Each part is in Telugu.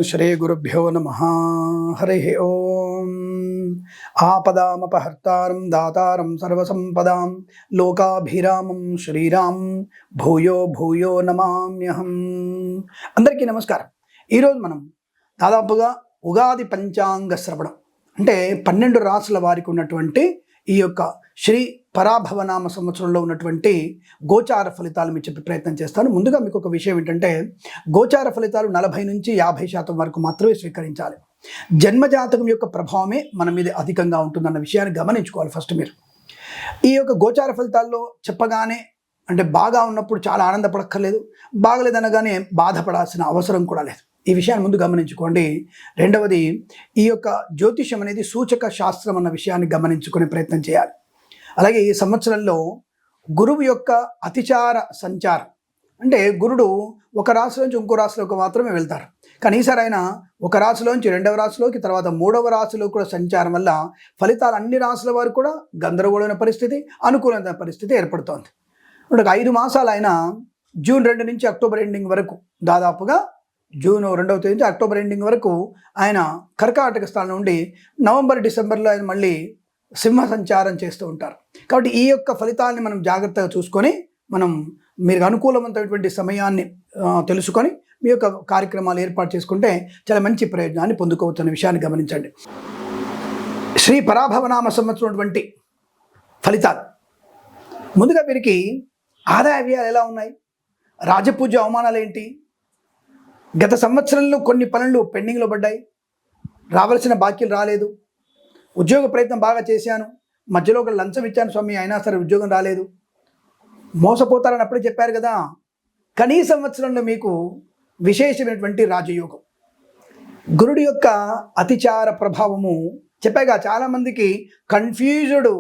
శ్రీ గురుభ్యో నమః. హరి ఓం. ఆపదామపహర్తారం దాతారం సర్వసంపదాం లోకాభిరామం శ్రీరాం భూయో భూయో నమామ్యహం. అందరికీ నమస్కారం. ఈరోజు మనం దాదాపుగా ఉగాది పంచాంగ శ్రవణం అంటే 12 రాసుల వారికి ఉన్నటువంటి ఈ యొక్క శ్రీ పరాభవనామ సంవత్సరంలో ఉన్నటువంటి గోచార ఫలితాలు మీకు చెప్పే ప్రయత్నం చేస్తాను. ముందుగా మీకు ఒక విషయం ఏంటంటే, గోచార ఫలితాలు 40 నుంచి 50% వరకు మాత్రమే స్వీకరించాలి. జన్మజాతకం యొక్క ప్రభావమే మన మీద అధికంగా ఉంటుందన్న విషయాన్ని గమనించుకోవాలి. ఫస్ట్ మీరు ఈ యొక్క గోచార ఫలితాల్లో చెప్పగానే అంటే బాగా ఉన్నప్పుడు చాలా ఆనందపడక్కర్లేదు, బాగలేదనగానే బాధపడాల్సిన అవసరం కూడా లేదు. ఈ విషయాన్ని ముందు గమనించుకోండి. రెండవది, ఈ యొక్క జ్యోతిషం అనేది సూచక శాస్త్రం అన్న విషయాన్ని గమనించుకునే ప్రయత్నం చేయాలి. అలాగే ఈ సంవత్సరంలో గురువు యొక్క అతిచార సంచారం అంటే గురుడు ఒక రాశిలోంచి ఇంకో రాశిలోకి మాత్రమే వెళ్తారు. కానీ ఈసారి ఆయన ఒక రాశిలోంచి 2వ రాశిలోకి, తర్వాత 3వ రాశిలో కూడా సంచారం వల్ల ఫలితాలు అన్ని రాశుల వారు కూడా గందరగోళమైన పరిస్థితి, అనుకూలమైన పరిస్థితి ఏర్పడుతోంది. ఒక 5 మాసాలు ఆయన జూన్ 2 నుంచి అక్టోబర్ ఎండింగ్ వరకు, దాదాపుగా జూన్ 2వ తేదీ నుంచి అక్టోబర్ ఎండింగ్ వరకు ఆయన కర్కాటక స్థానం నుండి నవంబర్ డిసెంబర్లో ఆయన మళ్ళీ సింహ సంచారం చేస్తూ ఉంటారు. కాబట్టి ఈ యొక్క ఫలితాలని మనం జాగ్రత్తగా చూసుకొని మీరు అనుకూలమైనటువంటి సమయాన్ని తెలుసుకొని మీ యొక్క కార్యక్రమాలు ఏర్పాటు చేసుకుంటే చాలా మంచి ప్రయోజనాన్ని పొందుకోవచ్చన్న విషయాన్ని గమనించండి. శ్రీ పరాభవనామ సంవత్సరం ఫలితాలు. ముందుగా వీరికి ఆదాయ వ్యయాలు ఎలా ఉన్నాయి, రాజపూజ్య అవమానాలు ఏంటి, గత సంవత్సరంలో కొన్ని పనులు పెండింగ్లో పడ్డాయి, రావాల్సిన బాకీలు రాలేదు, ఉద్యోగ ప్రయత్నం బాగా చేశాను, మధ్యలో ఒక లంచం ఇచ్చాను స్వామి, అయినా సరే ఉద్యోగం రాలేదు, మోసపోతారని అప్పుడే చెప్పారు కదా. కానీ ఈ సంవత్సరంలో మీకు విశేషమైనటువంటి రాజయోగం, గురుడి యొక్క అతిచార ప్రభావము చెప్పాగా. చాలామందికి కన్ఫ్యూజ్డ్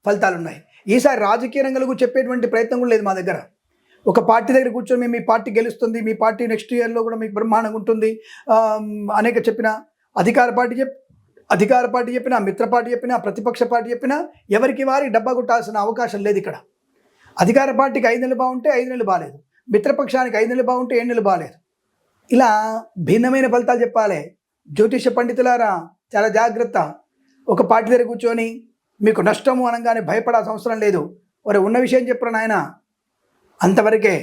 ఫలితాలు ఉన్నాయి. ఈసారి రాజకీయ రంగంలో చెప్పేటువంటి ప్రయత్నం కూడా లేదు మా దగ్గర. ఒక పార్టీ దగ్గర కూర్చొని మేము మీ పార్టీ గెలుస్తుంది, మీ పార్టీ నెక్స్ట్ ఇయర్లో కూడా మీకు బ్రహ్మాండంగా ఉంటుంది అనేక చెప్పిన, అధికార పార్టీ చెప్పినా, మిత్ర పార్టీ చెప్పినా, ప్రతిపక్ష పార్టీ చెప్పినా ఎవరికి వారికి డబ్బా కొట్టాల్సిన అవకాశం లేదు ఇక్కడ. అధికార పార్టీకి 5 నెలలు బాగుంటే 5 నెలలు బాగాలేదు, మిత్రపక్షానికి 5 నెలలు బాగుంటే 7 నెలలు బాగాలేదు. ఇలా భిన్నమైన ఫలితాలు చెప్పాలి. జ్యోతిష పండితులారా చాలా జాగ్రత్త. ఒక పార్టీ దగ్గర కూర్చొని మీకు నష్టము అనగానే భయపడాల్సిన అవసరం లేదు. వారు ఉన్న విషయం చెప్పరు నాయన, అంతవరకే.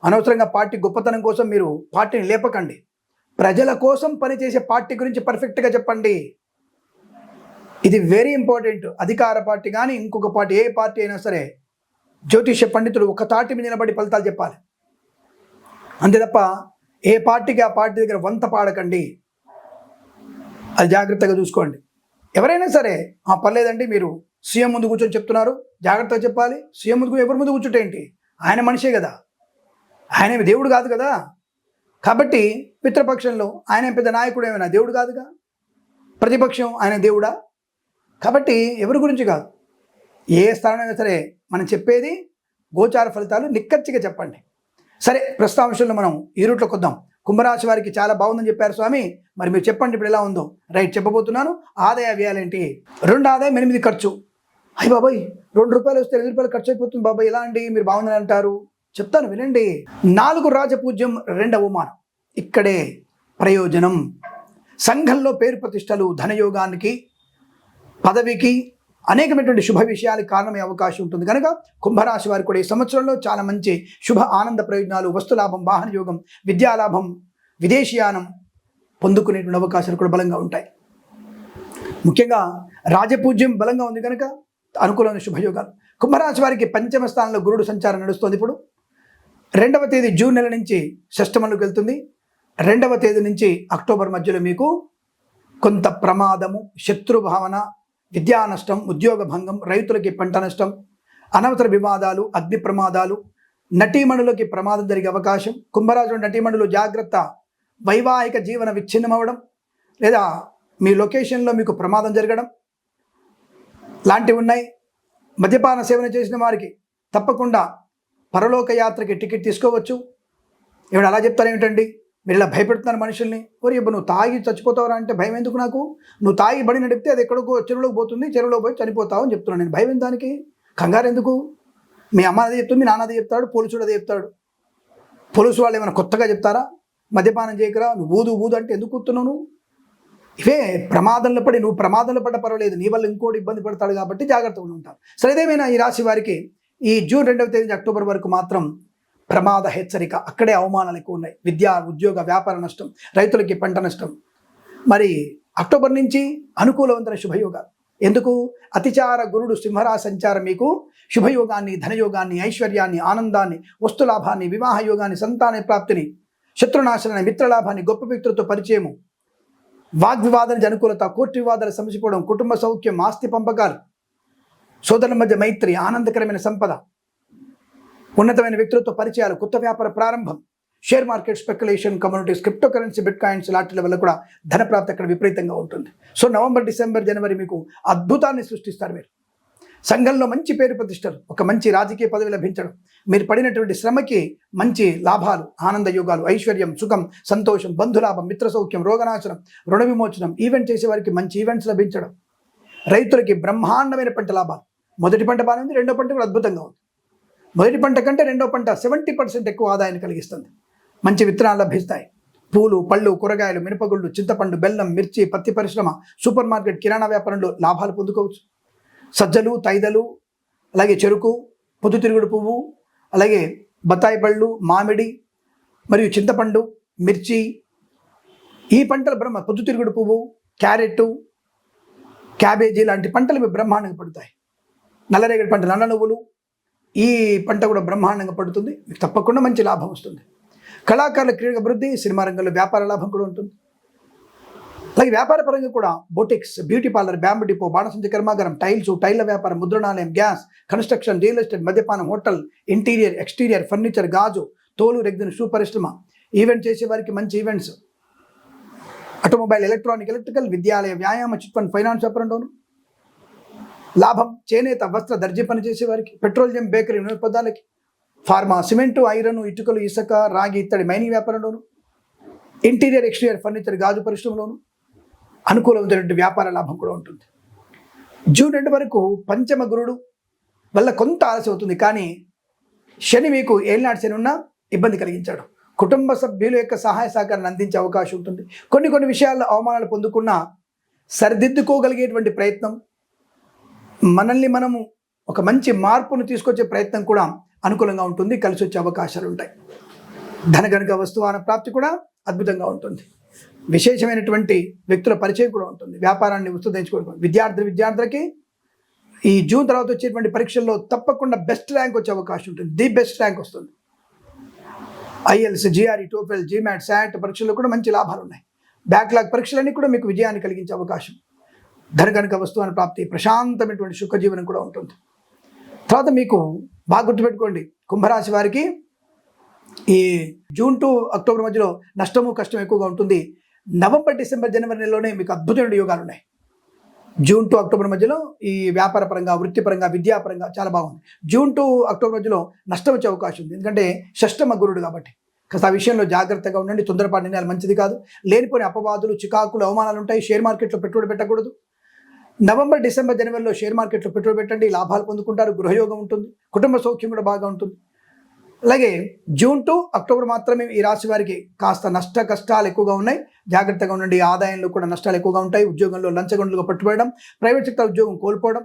అనవసరంగా పార్టీ గొప్పతనం కోసం మీరు పార్టీని లేపకండి. ప్రజల కోసం పనిచేసే పార్టీ గురించి పర్ఫెక్ట్గా చెప్పండి. ఇది వెరీ ఇంపార్టెంట్. అధికార పార్టీ కానీ ఇంకొక పార్టీ, ఏ పార్టీ అయినా సరే జ్యోతిష పండితుడు ఒక తాటి మీద నిలబడి ఫలితాలు చెప్పాలి. అంతే తప్ప ఏ పార్టీకి ఆ పార్టీ దగ్గర వంత పాడకండి. అది జాగ్రత్తగా చూసుకోండి. ఎవరైనా సరే పర్లేదండి, మీరు సీఎం ముందు కూర్చొని చెప్తున్నారు, జాగ్రత్తగా చెప్పాలి. సీఎం ముందు ఎవరి ముందు కూర్చుంటే ఏంటి, ఆయన మనిషే కదా, ఆయన దేవుడు కాదు కదా. కాబట్టి మిత్రపక్షంలో ఆయన పెద్ద నాయకుడు ఏమైనా దేవుడు కాదుగా, ప్రతిపక్షం ఆయన దేవుడా. కాబట్టి ఎవరి గురించి కాదు, ఏ స్థానమైనా సరే మనం చెప్పేది గోచార ఫలితాలు నిక్కచ్చిగా చెప్పండి. సరే, ప్రస్తాంశంలో మనం ఈ రూట్లోకి వద్దాం. కుంభరాశి వారికి చాలా బాగుందని చెప్పారు స్వామి, మరి మీరు చెప్పండి ఇప్పుడు ఎలా ఉందో. రైట్, చెప్పబోతున్నాను. ఆదాయ వ్యయాలేంటి? 2 ఆదాయం, 8 ఖర్చు. అయ్యి బాబాయ్, 2 రూపాయలు వస్తే 8 రూపాయలు ఖర్చు అయిపోతుంది బాబాయ్, ఎలా అండి, మీరు బాగుందని అంటారు. చెప్తాను వినండి. 4 రాజపూజ్యం, 2 అవమానం. ఇక్కడే ప్రయోజనం. సంఘంలో పేరు ప్రతిష్టలు, ధనయోగానికి, పదవికి, అనేకమైనటువంటి శుభ విషయాలకు కారణమయ్యే అవకాశం ఉంటుంది. కనుక కుంభరాశి వారికి కూడా ఈ సంవత్సరంలో చాలా మంచి శుభ ఆనంద ప్రయోజనాలు, వస్తులాభం, వాహన యోగం, విద్యాలాభం, విదేశీయానం పొందుకునేటువంటి అవకాశాలు కూడా బలంగా ఉంటాయి. ముఖ్యంగా రాజపూజ్యం బలంగా ఉంది కనుక అనుకూలమైన శుభయోగాలు. కుంభరాశి వారికి 5వ స్థానంలో గురుడు సంచారం నడుస్తుంది. ఇప్పుడు 2వ తేదీ జూన్ నెల నుంచి షష్టమంలోకి వెళ్తుంది. 2వ తేదీ నుంచి అక్టోబర్ మధ్యలో మీకు కొంత ప్రమాదము, శత్రుభావన, విద్యా నష్టం, ఉద్యోగ భంగం, రైతులకి పంట నష్టం, అనవసర వివాదాలు, అగ్ని ప్రమాదాలు, నటీమణులకి ప్రమాదం జరిగే అవకాశం. కుంభరాశి నటీమణులు జాగ్రత్త. వైవాహిక జీవన విచ్ఛిన్నం అవ్వడం, లేదా మీ లొకేషన్లో మీకు ప్రమాదం జరగడం లాంటివి ఉన్నాయి. మద్యపాన సేవన చేసిన వారికి తప్పకుండా పరలోక యాత్రకి టికెట్ తీసుకోవచ్చు. ఏమైనా అలా చెప్తారు ఏమిటండి, మీరు ఇలా భయపెడుతున్నారు మనుషుల్ని. ఓరి ఇప్పుడు నువ్వు తాగి చచ్చిపోతావరా అంటే భయం ఎందుకు నాకు? నువ్వు తాగి బడి నడిపితే అది ఎక్కడికో చెరువులోకి పోతుంది, చెరువులో పోయి చనిపోతావు అని చెప్తున్నాను నేను. భయం దానికి, కంగారు ఎందుకు? మీ అమ్మ అదే చెప్తుంది, మీ నాన్న అదే చెప్తాడు, పోలీసుడు అదే చెప్తాడు. పోలీసు వాళ్ళు ఏమైనా కొత్తగా చెప్తారా? మద్యపానం చేయకరా, నువ్వు ఊదు ఊదు అంటే ఎందుకు కూతున్నావు నువ్వు? ఇవే ప్రమాదంలో పడి, నువ్వు ప్రమాదంలో పడ్డ పర్వాలేదు, నీ వల్ల ఇంకోటి ఇబ్బంది పడతాడు కాబట్టి జాగ్రత్తగా ఉంటారు. సరే, ఏదేమైనా ఈ రాశి వారికి ఈ జూన్ 2వ తేదీ నుంచి అక్టోబర్ వరకు మాత్రం ప్రమాద హెచ్చరిక. అక్కడే అవమానాలు ఎక్కువ ఉన్నాయి. విద్యా, ఉద్యోగ, వ్యాపార నష్టం, రైతులకి పంట నష్టం. మరి అక్టోబర్ నుంచి అనుకూలవంతమైన శుభయోగాలు. ఎందుకు? అతిచార గురుడు సింహరాశి సంచారం మీకు శుభయోగాన్ని, ధనయోగాన్ని, ఐశ్వర్యాన్ని, ఆనందాన్ని, వస్తులాభాన్ని, వివాహ యోగాన్ని, సంతాన ప్రాప్తిని, శత్రునాశనాన్ని, మిత్రలాభాన్ని, గొప్ప వ్యక్తులతో పరిచయము, వాగ్వివాదానికి అనుకూలత, కోర్టు వివాదాలు సమసిపోవడం, కుటుంబ సౌఖ్యం, ఆస్తి పంపకాలు, సోదరుల మధ్య మైత్రి, ఆనందకరమైన సంపద, ఉన్నతమైన వ్యక్తులతో పరిచయాలు, కొత్త వ్యాపార ప్రారంభం, share market, speculation, communities, crypto currency, bit coins లాంటి వల్ల కూడా ధన ప్రాప్తి అక్కడ విపరీతంగా ఉంటుంది. సో నవంబర్, డిసెంబర్, జనవరి మీకు అద్భుతాన్ని సృష్టిస్తారు. మీరు సంఘంలో మంచి పేరు ప్రతిష్టలు, ఒక మంచి రాజకీయ పదవి లభించడం, మీరు పడినటువంటి శ్రమకి మంచి లాభాలు, ఆనంద యోగాలు, ఐశ్వర్యం, సుఖం, సంతోషం, బంధులాభం, మిత్ర సౌఖ్యం, రోగనాశనం, రుణ విమోచనం, ఈవెంట్ చేసే వారికి మంచి ఈవెంట్స్ లభించడం, రైతులకి బ్రహ్మాండమైన పంట లాభాలు. మొదటి పంట బాగానే ఉంది, రెండో పంట కూడా అద్భుతంగా ఉంది. మొదటి పంట కంటే రెండో పంట 70% ఎక్కువ ఆదాయాన్ని కలిగిస్తుంది. మంచి విత్తనాలు లభిస్తాయి. పూలు, పళ్ళు, కూరగాయలు, మినపగుళ్ళు, చింతపండు, బెల్లం, మిర్చి, పత్తి పరిశ్రమ, సూపర్ మార్కెట్, కిరాణా వ్యాపారంలో లాభాలు పొందుకోవచ్చు. సజ్జలు, తైదలు, అలాగే చెరుకు, పొద్దుతిరుగుడు పువ్వు, అలాగే బత్తాయి పళ్ళు, మామిడి మరియు చింతపండు, మిర్చి, ఈ పంటలు పొద్దుతిరుగుడు పువ్వు, క్యారెట్, క్యాబేజీ లాంటి పంటలు బ్రహ్మాండంగా పడుతాయి. నల్లరేగడి పంట, నల్ల నువ్వులు, ఈ పంట కూడా బ్రహ్మాండంగా పడుతుంది. మీకు తప్పకుండా మంచి లాభం వస్తుంది. కళాకారుల క్రీడ అభివృద్ధి, సినిమా రంగంలో వ్యాపార లాభం కూడా ఉంటుంది. అలాగే వ్యాపార పరంగా కూడా boutiques, beauty parlour, bamboo depot, బాణసంచ కర్మాగారం, టైల్స్, టైళ్ల వ్యాపారం, ముద్రణాలయం, గ్యాస్, కన్స్ట్రక్షన్, రియల్ ఎస్టేట్, మద్యపానం, హోటల్, ఇంటీరియర్, ఎక్స్టీరియర్, ఫర్నిచర్, గాజు, తోలు, రెగ్జిన్, షూ పరిశ్రమ, ఈవెంట్ చేసే వారికి మంచి ఈవెంట్స్, ఆటోమొబైల్, ఎలక్ట్రానిక్, ఎలక్ట్రికల్, విద్యాలయ, వ్యాయామ, చిట్ ఫండ్, ఫైనాన్స్ వ్యాపారంలోను లాభం. చేనేత, వస్త్ర, దర్జీ పని చేసే వారికి, పెట్రోలియం, బేకరీ, నూనె పదార్థాలకి, ఫార్మా, సిమెంటు, ఐరన్, ఇటుకలు, ఇసుక, రాగి, ఇత్తడి, మైనింగ్ వ్యాపారంలోను, ఇంటీరియర్, ఎక్స్టీరియర్, ఫర్నిచర్, గాజు పరిశ్రమలోను అనుకూలమైనటువంటి వ్యాపార లాభం కూడా ఉంటుంది. జూన్ 2 వరకు పంచమ గురుడు వల్ల కొంత ఆలస్యం అవుతుంది, కానీ శని మీకు ఏళ్ళనాటి శని ఉన్నా ఇబ్బంది కలిగించాడు. కుటుంబ సభ్యుల యొక్క సహాయ సహకారాన్ని అందించే అవకాశం ఉంటుంది. కొన్ని విషయాల్లో అవమానాలు పొందుకున్నా సరిదిద్దుకోగలిగేటువంటి ప్రయత్నం, మనల్ని మనము ఒక మంచి మార్పును తీసుకొచ్చే ప్రయత్నం కూడా అనుకూలంగా ఉంటుంది. కలిసి వచ్చే అవకాశాలు ఉంటాయి. ధనగణక వస్తువాన ప్రాప్తి కూడా అద్భుతంగా ఉంటుంది. విశేషమైనటువంటి వ్యక్తుల పరిచయం కూడా ఉంటుంది. వ్యాపారాన్ని విస్తృతించుకోవడం, విద్యార్థులకి ఈ జూన్ తర్వాత వచ్చేటువంటి పరీక్షల్లో తప్పకుండా బెస్ట్ ర్యాంక్ వచ్చే అవకాశం ఉంటుంది. ది బెస్ట్ ర్యాంక్ వస్తుంది. IELTS, GRE, TOEFL, GMAT, SAT పరీక్షల్లో కూడా మంచి లాభాలు ఉన్నాయి. బ్యాక్లాగ్ పరీక్షలన్నీ కూడా మీకు విజయాన్ని కలిగించే అవకాశం. ధనగణక వస్తువాన ప్రాప్తి, ప్రశాంతమైనటువంటి సుఖజీవనం కూడా ఉంటుంది. తర్వాత మీకు బాగా గుర్తుపెట్టుకోండి, కుంభరాశి వారికి ఈ జూన్ టు అక్టోబర్ మధ్యలో నష్టము, కష్టం ఎక్కువగా ఉంటుంది. నవంబర్, డిసెంబర్, జనవరి నెలలోనే మీకు అద్భుతమైన యోగాలు ఉన్నాయి. జూన్ టు అక్టోబర్ మధ్యలో ఈ వ్యాపార పరంగా, వృత్తిపరంగా, విద్యాపరంగా చాలా బాగుంది. జూన్ టు అక్టోబర్ మధ్యలో నష్టం వచ్చే అవకాశం ఉంది. ఎందుకంటే షష్టమ గురుడు కాబట్టి కాస్త ఆ విషయంలో జాగ్రత్తగా ఉండండి. తొందరపాటు నిర్ణయాలు మంచిది కాదు. లేనిపోని అపవాదులు, చికాకులు, అవమానాలు ఉంటాయి. షేర్ మార్కెట్లో పెట్టుబడి పెట్టకూడదు. నవంబర్, డిసెంబర్, జనవరిలో షేర్ మార్కెట్లో పెట్టుబడి పెట్టండి, లాభాలు పొందుకుంటారు. గృహయోగం ఉంటుంది. కుటుంబ సౌఖ్యం కూడా బాగా ఉంటుంది. అలాగే జూన్ టు అక్టోబర్ మాత్రమే ఈ రాశి వారికి కాస్త నష్ట కష్టాలు ఎక్కువగా ఉన్నాయి. జాగ్రత్తగా ఉండండి. ఆదాయంలో కూడా నష్టాలు ఎక్కువగా ఉంటాయి. ఉద్యోగంలో లంచగొండలుగా పట్టుబడడం, ప్రైవేట్ సెక్టర్ ఉద్యోగం కోల్పోవడం,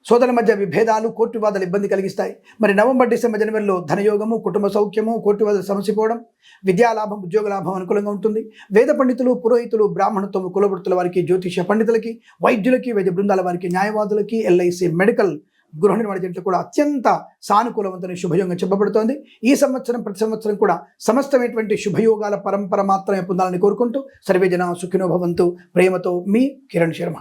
సోదరుల మధ్య విభేదాలు, కోర్టు వివాదాలు ఇబ్బంది కలిగిస్తాయి. మరి నవంబర్, డిసెంబర్, జనవరిలో ధనయోగము, కుటుంబ సౌఖ్యము, కోర్టు వివాదాలు సమసిపోవడం, విద్యాలాభం, ఉద్యోగ లాభం అనుకూలంగా ఉంటుంది. వేద పండితులు, పురోహితులు, బ్రాహ్మణత్వము, కులవృత్తుల వారికి, జ్యోతిష పండితులకి, వైద్యులకి, వైద్య బృందాల వారికి, న్యాయవాదులకి, ఎల్ఐసి, మెడికల్, గృహ నిర్మాణ జంటలు కూడా అత్యంత సానుకూలవంతమైన శుభయోగంగా చెప్పబడుతోంది. ఈ సంవత్సరం ప్రతి సంవత్సరం కూడా సమస్తమైనటువంటి శుభయోగాల పరంపర మాత్రమే పొందాలని కోరుకుంటూ సర్వే జన సుఖినో భవంతు. ప్రేమతో మీ కిరణ్ శర్మ.